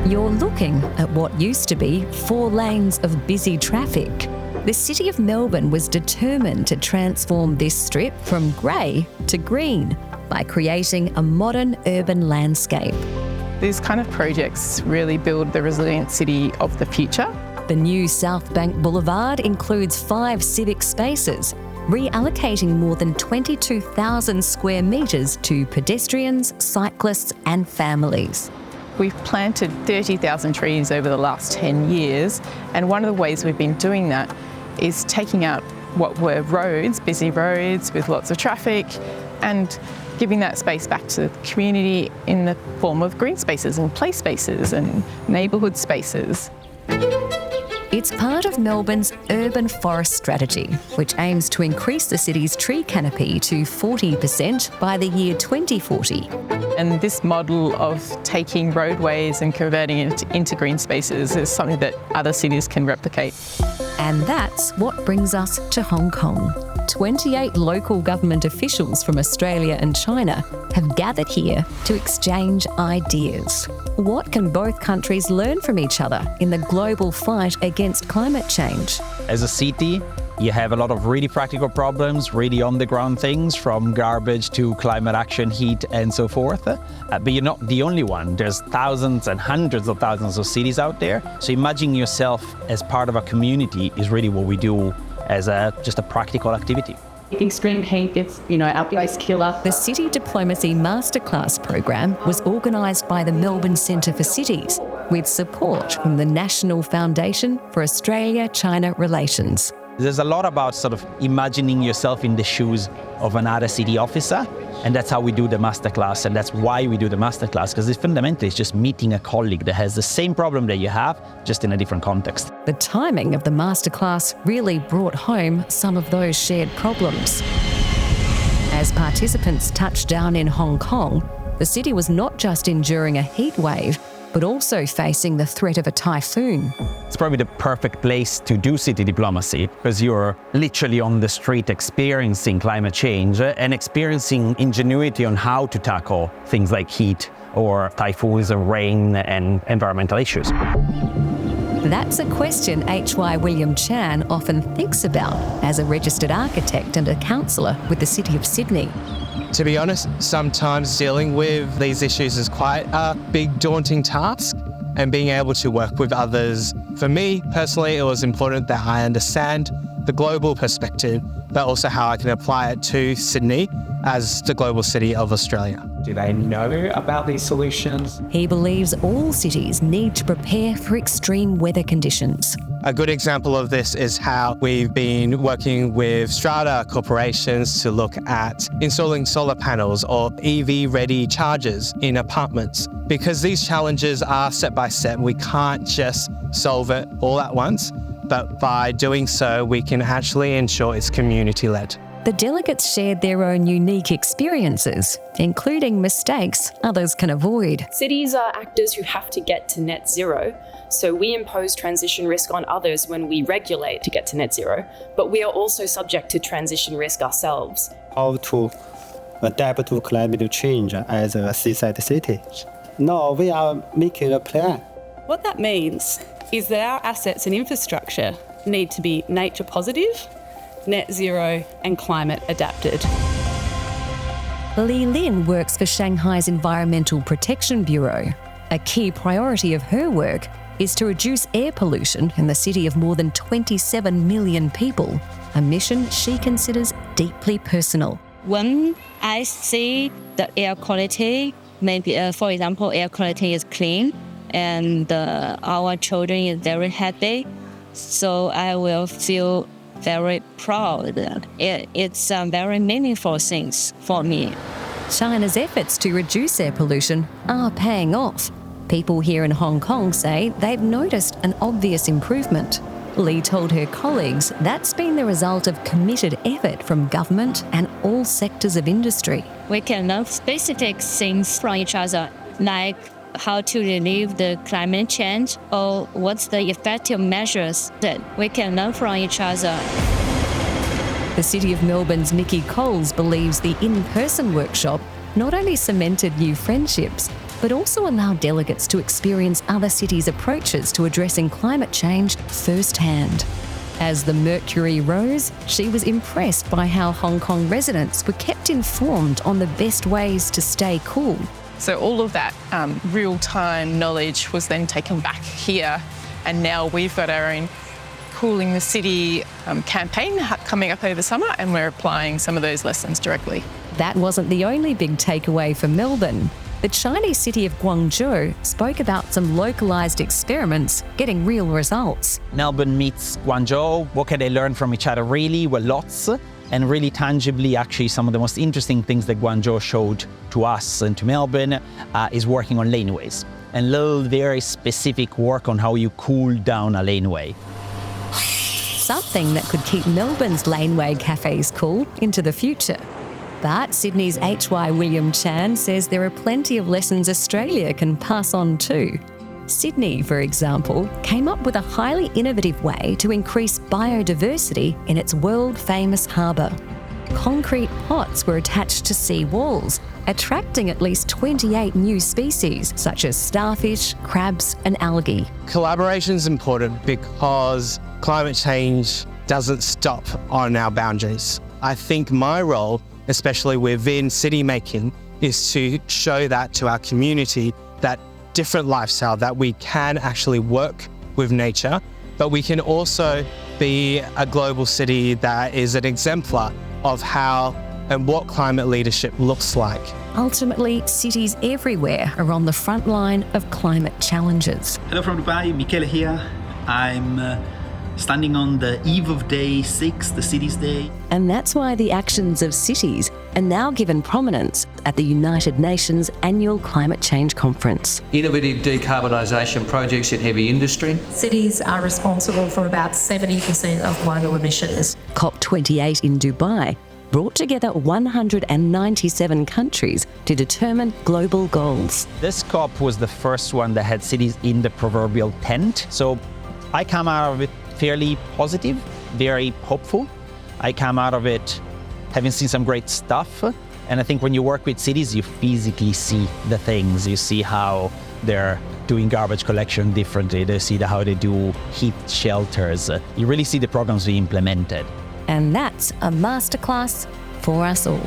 You're looking at what used to be 4 lanes of busy traffic. The City of Melbourne was determined to transform this strip from grey to green by creating a modern urban landscape. These kind of projects really build the resilient city of the future. The new South Bank Boulevard includes 5 civic spaces, reallocating more than 22,000 square metres to pedestrians, cyclists and families. We've planted 30,000 trees over the last 10 years, and one of the ways we've been doing that is taking out what were roads, busy roads with lots of traffic, and giving that space back to the community in the form of green spaces and play spaces and neighbourhood spaces. It's part of Melbourne's urban forest strategy, which aims to increase the city's tree canopy to 40% by the year 2040. And this model of taking roadways and converting it into green spaces is something that other cities can replicate. And that's what brings us to Hong Kong. 28 local government officials from Australia and China have gathered here to exchange ideas. What can both countries learn from each other in the global fight against climate change? As a city, you have a lot of really practical problems, really on-the-ground things, from garbage to climate action, heat, and so forth. But you're not the only one. There's thousands and hundreds of thousands of cities out there. So imagine yourself as part of a community is really what we do as just a practical activity. Extreme heat is, our biggest killer. The City Diplomacy Masterclass program was organised by the Melbourne Centre for Cities with support from the National Foundation for Australia-China Relations. There's a lot about sort of imagining yourself in the shoes of another city officer, and that's how we do the masterclass, and that's why we do the masterclass, because it's fundamentally just meeting a colleague that has the same problem that you have, just in a different context. The timing of the masterclass really brought home some of those shared problems. As participants touched down in Hong Kong, the city was not just enduring a heat wave, but also facing the threat of a typhoon. It's probably the perfect place to do city diplomacy, because you're literally on the street experiencing climate change and experiencing ingenuity on how to tackle things like heat or typhoons or rain and environmental issues. That's a question H.Y. William Chan often thinks about as a registered architect and a councillor with the City of Sydney. To be honest, sometimes dealing with these issues is quite a big, daunting task, and being able to work with others. For me, personally, it was important that I understand the global perspective, but also how I can apply it to Sydney as the global city of Australia. Do they know about these solutions? He believes all cities need to prepare for extreme weather conditions. A good example of this is how we've been working with strata corporations to look at installing solar panels or EV-ready chargers in apartments. Because these challenges are step by step, we can't just solve it all at once, but by doing so, we can actually ensure it's community-led. The delegates shared their own unique experiences, including mistakes others can avoid. Cities are actors who have to get to net zero, so we impose transition risk on others when we regulate to get to net zero, but we are also subject to transition risk ourselves. How to adapt to climate change as a seaside city. Now we are making a plan. What that means is that our assets and infrastructure need to be nature positive, net zero and climate adapted. Li Lin works for Shanghai's Environmental Protection Bureau. A key priority of her work is to reduce air pollution in the city of more than 27 million people, a mission she considers deeply personal. When I see the air quality, maybe, for example, air quality is clean and our children is very happy, so I will feel very proud. It's very meaningful things for me. China's efforts to reduce air pollution are paying off. People here in Hong Kong say they've noticed an obvious improvement. Li told her colleagues that's been the result of committed effort from government and all sectors of industry. We can learn specific things from each other, like how to relieve the climate change or what's the effective measures that we can learn from each other. The City of Melbourne's Nikki Coles believes the in-person workshop not only cemented new friendships, but also allow delegates to experience other cities' approaches to addressing climate change firsthand. As the mercury rose, she was impressed by how Hong Kong residents were kept informed on the best ways to stay cool. So all of that real-time knowledge was then taken back here, and now we've got our own Cooling the City campaign coming up over summer, and we're applying some of those lessons directly. That wasn't the only big takeaway for Melbourne. The Chinese city of Guangzhou spoke about some localised experiments getting real results. Melbourne meets Guangzhou. What can they learn from each other? Really, well, lots. And really tangibly, actually, some of the most interesting things that Guangzhou showed to us and to Melbourne is working on laneways. And little, very specific work on how you cool down a laneway. Something that could keep Melbourne's laneway cafes cool into the future. But Sydney's H.Y. William Chan says there are plenty of lessons Australia can pass on too. Sydney, for example, came up with a highly innovative way to increase biodiversity in its world-famous harbour. Concrete pots were attached to sea walls, attracting at least 28 new species such as starfish, crabs and algae. Collaboration is important because climate change doesn't stop on our boundaries. I think my role, especially within city making, is to show that to our community, that different lifestyle, that we can actually work with nature, but we can also be a global city that is an exemplar of how and what climate leadership looks like. Ultimately, cities everywhere are on the front line of climate challenges. Hello from Dubai, Michele here. I'm standing on the eve of Day 6, the Cities Day. And that's why the actions of cities are now given prominence at the United Nations Annual Climate Change Conference. Innovative decarbonisation projects in heavy industry. Cities are responsible for about 70% of global emissions. COP28 in Dubai brought together 197 countries to determine global goals. This COP was the first one that had cities in the proverbial tent. So I come out of it fairly positive, very hopeful. I come out of it having seen some great stuff. And I think when you work with cities, you physically see the things. You see how they're doing garbage collection differently. They see how they do heat shelters. You really see the programs we implemented. And that's a masterclass for us all.